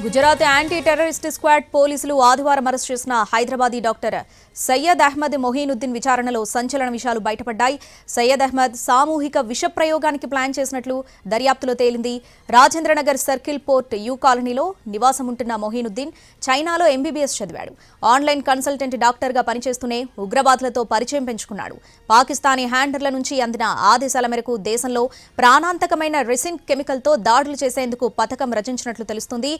Gujarat anti terrorist squad పోలీసులు ఆదివారం arrest చేసిన హైదరాబాదీ డాక్టర్ సయ్యద్ అహ్మద్ మొహీనుద్దీన్ విచారణలో సంచలన విషయాలు బయటపడ్డాయి. సయ్యద్ అహ్మద్ సామూహిక విష ప్రయోగానికి ప్లాన్ చేసినట్లు దర్యాప్తులో తేలింది. రాజేంద్రనగర్ సర్కిల్ పోర్ట్ యూ కాలనీలో నివాసం ఉంటున్న మొహీనుద్దీన్ చైనాలో ఎంబీబీఎస్ చదివాడు. ఆన్లైన్ కన్సల్టెంట్ డాక్టర్గా పనిచేస్తూనే ఉగ్రవాదులతో పరిచయం పెంచుకున్నాడు. పాకిస్తానీ హ్యాండర్ల నుంచి అందిన ఆదేశాల మేరకు దేశంలో ప్రాణాంతకమైన రెసిన్ కెమికల్తో దాడులు చేసేందుకు పథకం రచించినట్లు తెలుస్తుంది.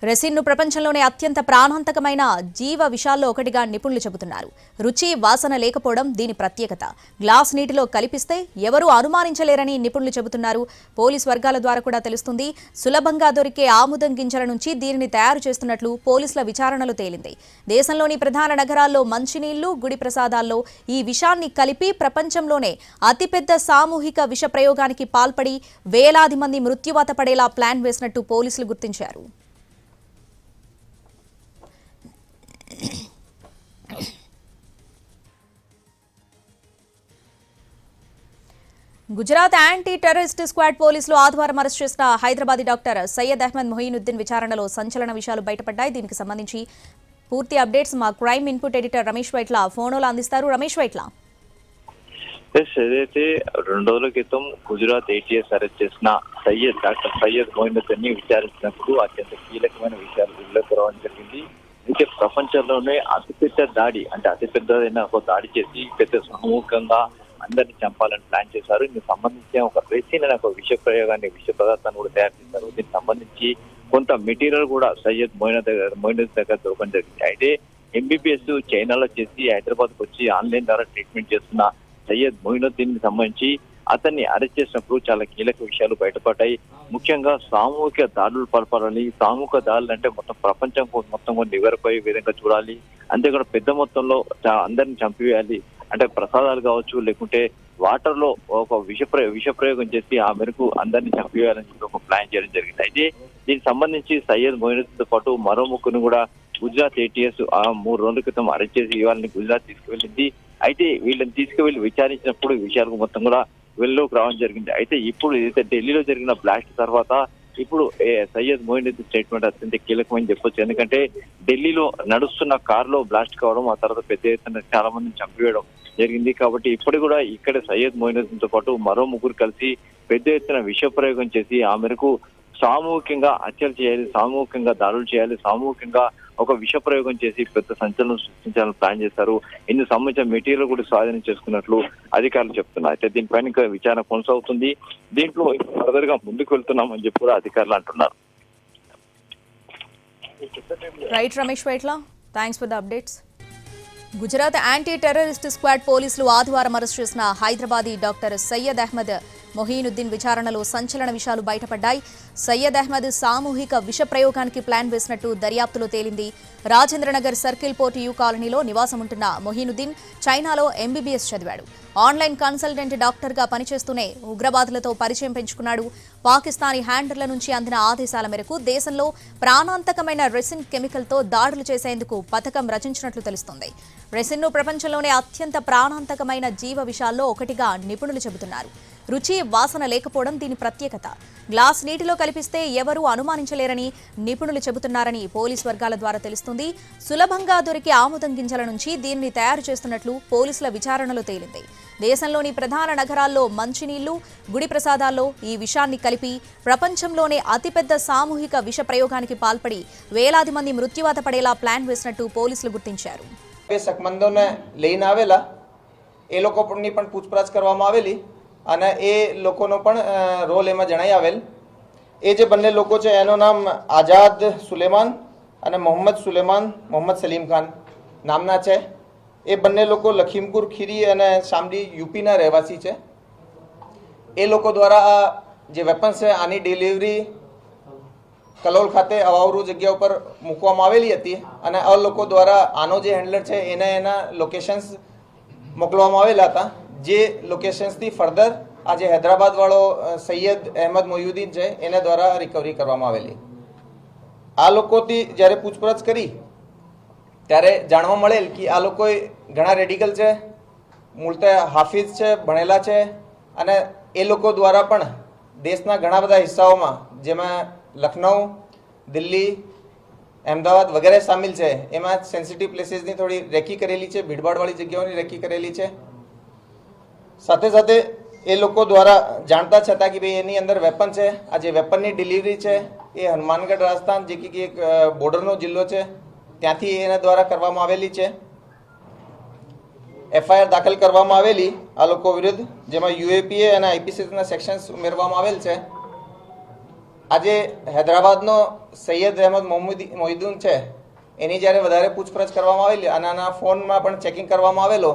రెసిన్ను ప్రపంచంలోనే అత్యంత ప్రాణాంతకమైన జీవ విషాల్లో ఒకటిగా నిపుణులు చెబుతున్నారు. రుచి, వాసన లేకపోవడం దీని ప్రత్యేకత. గ్లాస్ నీటిలో కలిపిస్తే ఎవరూ అనుమానించలేరని నిపుణులు చెబుతున్నారు. పోలీస్ వర్గాల ద్వారా కూడా తెలుస్తుంది. సులభంగా దొరికే ఆముదం గింజల నుంచి దీనిని తయారు చేస్తున్నట్లు పోలీసుల విచారణలో తేలింది. దేశంలోని ప్రధాన నగరాల్లో మంచినీళ్లు, గుడి ప్రసాదాల్లో ఈ విషాన్ని కలిపి ప్రపంచంలోనే అతిపెద్ద సామూహిక విష ప్రయోగానికి పాల్పడి వేలాది మంది మృత్యువాత పడేలా ప్లాన్ వేసినట్టు పోలీసులు గుర్తించారు. గుజరాత్ యాంటీ టెర్రరిస్ట్ స్క్వాడ్ పోలీసులు ఆదివారం అరెస్ట్ చేసిన హైదరాబాదీ డాక్టర్ సయ్యద్ అహ్మద్ మొహీనుద్దీన్ విచారణలో సంచలన విషయాలు బయటపడ్డాయి. దీనికి సంబంధించి పూర్తి అప్డేట్స్ మా crime input editor Ramesh Vaitla ఫోన్లో అందిస్తారు. రమేష్ వైట్ల, ఏదైతే 2 రోజుల క్రితం గుజరాత్ ఏటీఎస్ అరెస్ట్ చేసిన డాక్టర్ సయ్యద్ మొహీనుద్దీన్ ని విచారించినప్పుడు అత్యంత కీలకమైన విషయాలు వెలుగులోకి రావడం జరిగింది. అయితే ప్రపంచంలోనే అతిపెద్ద దాడి, అంటే అతిపెద్దదైన ఒక దాడి చేసి పెద్ద సామూహికంగా అందరినీ చంపాలని ప్లాన్ చేశారు. దీనికి సంబంధించి ఒక రెసిన్ అనే ఒక విష పదార్థాన్ని కూడా తయారు చేశారు. దీనికి సంబంధించి కొంత మెటీరియల్ కూడా సయ్యద్ మొహీనుద్దీన్ దగ్గర దొరకడం జరిగింది. అయితే ఎంబీబీఎస్ చైనాలో చేసి హైదరాబాద్కు వచ్చి ఆన్లైన్ ద్వారా ట్రీట్మెంట్ చేస్తున్న సయ్యద్ మొహీనుద్దీన్ కి సంబంధించి అతన్ని అరెస్ట్ చేసినప్పుడు చాలా కీలక విషయాలు బయటపడ్డాయి. ముఖ్యంగా సామూహిక దాడులు పాల్పడాలి. సామూహిక దాడులు అంటే మొత్తం ప్రపంచం మొత్తం నివరపోయే విధంగా చూడాలి. అంతేకాకుండా పెద్ద మొత్తంలో అందరిని చంపివేయాలి. అంటే ప్రసాదాలు కావచ్చు, లేకుంటే వాటర్ లో ఒక విష ప్రయోగం చేసి ఆ మేరకు అందరినీ చంపివేయాలని చెప్పి ఒక ప్లాన్ చేయడం జరిగింది. అయితే దీనికి సంబంధించి సయ్యద్ మొహీనుద్దీన్ తో పాటు మరో ముగ్గురు కూడా గుజరాత్ ఏటీఎస్ 3 రోజుల క్రితం అరెస్ట్ చేసి వాళ్ళని గుజరాత్ తీసుకువెళ్ళింది. అయితే వీళ్ళని తీసుకువెళ్ళి విచారించినప్పుడు ఈ విషయాలకు మొత్తం కూడా వెలుగులోకి రావడం జరిగింది. అయితే ఇప్పుడు ఏదైతే ఢిల్లీలో జరిగిన బ్లాస్ట్ తర్వాత ఇప్పుడు సయ్యద్ మొహీనుద్దీన్ స్టేట్మెంట్ అత్యంత కీలకమని చెప్పొచ్చు. ఎందుకంటే ఢిల్లీలో నడుస్తున్న కారులో బ్లాస్ట్ కావడం, ఆ తర్వాత పెద్ద ఎత్తున చాలా మందిని చంపివేయడం జరిగింది. కాబట్టి ఇప్పుడు కూడా ఇక్కడ సయ్యద్ మొహీనుద్దీన్ తో పాటు మరో ముగ్గురు కలిసి పెద్ద ఎత్తున విష ప్రయోగం చేసి ఆ మేరకు సామూహికంగా హత్యలు చేయాలి, సామూహికంగా దాడులు చేయాలి, సామూహికంగా ఒక విష ప్రయోగం చేసి పెద్ద సంచలనం సృష్టించాలని ప్లాన్ చేశారు. ఇందుకు సంబంధించిన మెటీరియల్ కూడా స్వాధీనం చేసుకున్నట్లు అధికారులు చెప్తున్నారు. అయితే దీనిపైన ఇంకా విచారణ కొనసాగుతుంది. దీంట్లో ఫర్దర్ గా ముందుకు వెళ్తున్నామని చెప్పి కూడా అధికారులు అంటున్నారు. Right Ramesh Vaitla, thanks for the updates. Gujarat anti terrorist squad పోలీసులు ఆదివారం అరెస్ట్ చేసిన హైదరాబాదీ డాక్టర్ సయ్యద్ అహ్మద్ మొహీనుద్దీన్ విచారణలో సంచలన విషయాలు బయటపడ్డాయి. సయ్యద్ అహ్మద్ సామూహిక విష ప్రయోగానికి ప్లాన్ వేసినట్టు దర్యాప్తులో తేలింది. రాజేంద్రనగర్ సర్కిల్ పోర్ట్ యూ కాలనీలో నివాసం ఉంటున్న మొహీనుద్దీన్ చైనాలో ఎంబీబీఎస్ చదివాడు. ఆన్లైన్ కన్సల్టెంట్ డాక్టర్గా పనిచేస్తూనే ఉగ్రవాదులతో పరిచయం పెంచుకున్నాడు. పాకిస్తానీ హ్యాండర్ల నుంచి అందిన ఆదేశాల మేరకు దేశంలో ప్రాణాంతకమైన రెసిన్ కెమికల్తో దాడులు చేసేందుకు పథకం రచించినట్లు తెలుస్తోంది. రెసిన్ను ప్రపంచంలోనే అత్యంత ప్రాణాంతకమైన జీవ విషాల్లో ఒకటిగా నిపుణులు చెబుతున్నారు. రుచి, వాసన లేకపోవడం దీని ప్రత్యేకత. గ్లాస్ నీటిలో కలిపిస్తే ఎవరూ అనుమానించలేరని నిపుణులు చెబుతున్నారని పోలీస్ వర్గాల ద్వారా తెలుస్తుంది. సులభంగా దొరికే ఆముదం గింజల నుంచి దీనిని తయారు చేస్తున్నట్లు పోలీసుల విచారణలో తేలింది. దేశంలోని ప్రధాన నగరాల్లో మంచినీళ్లు, గుడి ప్రసాదాల్లో ఈ విషాన్ని కలిపి ప్రపంచంలోనే అతిపెద్ద సామూహిక విష ప్రయోగానికి పాల్పడి వేలాది మంది మృత్యువాత పడేలా ప్లాన్ వేసినట్టు పోలీసులు గుర్తించారు. શકમંદોને લઈને આવેલા એ લોકોની પણ પૂછપરછ કરવામાં આવેલી અને એ લોકોનો પણ રોલ એમાં જણાઈ આવેલ. એ જે બંને લોકો છે એનું નામ આઝાદ સુલેમાન અને મોહમ્મદ સલીમ ખાન નામના છે. એ બંને લોકો લખીમપુર ખીરી અને શામલી યુપીના રહેવાસી છે. એ લોકો દ્વારા આ જે વેપન્સ છે આની ડિલિવરી કલોલ ખાતે અવાવરૂ જગ્યા ઉપર મૂકવામાં આવેલી હતી અને આ લોકો દ્વારા આનો જે હેન્ડલર છે એને એના લોકેશન્સ મોકલવામાં આવેલા હતા. જે લોકેશન્સથી ફર્ધર આ જે હૈદરાબાદવાળો સૈયદ અહેમદ મોહ્યુદ્દીન છે એને દ્વારા રિકવરી કરવામાં આવેલી. આ લોકોથી જ્યારે પૂછપરછ કરી ત્યારે જાણવા મળેલ કે આ લોકોએ ઘણા રેડિકલ છે, મૂળતે હાફિઝ છે, ભણેલા છે અને એ લોકો દ્વારા પણ દેશના ઘણા બધા હિસ્સાઓમાં જેમાં લખનઉ, દિલ્હી, અમદાવાદ વગેરે સામેલ છે. એમાં સેન્સિટિવ પ્લેસીસની થોડી રેકી કરેલી છે, ભીડભાડવાળી જગ્યાઓની રેકી કરેલી છે. સાથે સાથે એ લોકો દ્વારા જાણતા છતાં કે ભાઈ એની અંદર વેપન છે, આ જે વેપનની ડિલિવરી છે એ હનુમાનગઢ રાજસ્થાન જે કે એક બોર્ડરનો જિલ્લો છે ત્યાંથી એના દ્વારા કરવામાં આવેલી છે. એફઆઈઆર દાખલ કરવામાં આવેલી આ લોકો વિરુદ્ધ, જેમાં યુએપીએ અને આઈપીસીના સેક્શન્સ ઉમેરવામાં આવેલ છે. આજે હૈદરાબાદનો સૈયદ અહેમદ મોહિદ્દીન છે એની જ્યારે વધારે પૂછપરછ કરવામાં આવેલી અને આના ફોનમાં પણ ચેકિંગ કરવામાં આવેલો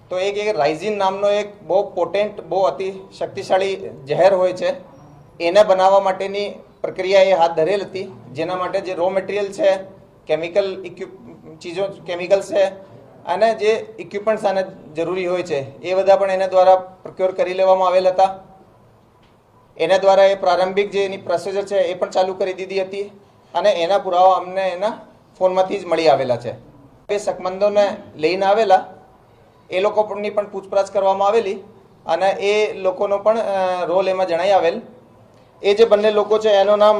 તો એક રાઇઝિન નામનો એક બહુ પોટેન્ટ, બહુ અતિ શક્તિશાળી ઝેર હોય છે, એને બનાવવા માટેની પ્રક્રિયા એ હાથ ધરેલ હતી. જેના માટે જે રો મટીરિયલ છે, કેમિકલ કેમિકલ્સ છે અને જે ઇક્વિપમેન્ટ્સ આને જરૂરી હોય છે એ બધા પણ એના દ્વારા પ્રોક્યોર કરી લેવામાં આવેલ હતા. એના દ્વારા એ પ્રારંભિક જે એની પ્રોસિજર છે એ પણ ચાલુ કરી દીધી હતી અને એના પુરાવા અમને એના ફોનમાંથી જ મળી આવેલા છે. એ શકમંદોને લઈને આવેલા એ લોકોની પણ પૂછપરછ કરવામાં આવેલી અને એ લોકોનો પણ રોલ એમાં જણાઈ આવેલ. એ જે બંને લોકો છે એનું નામ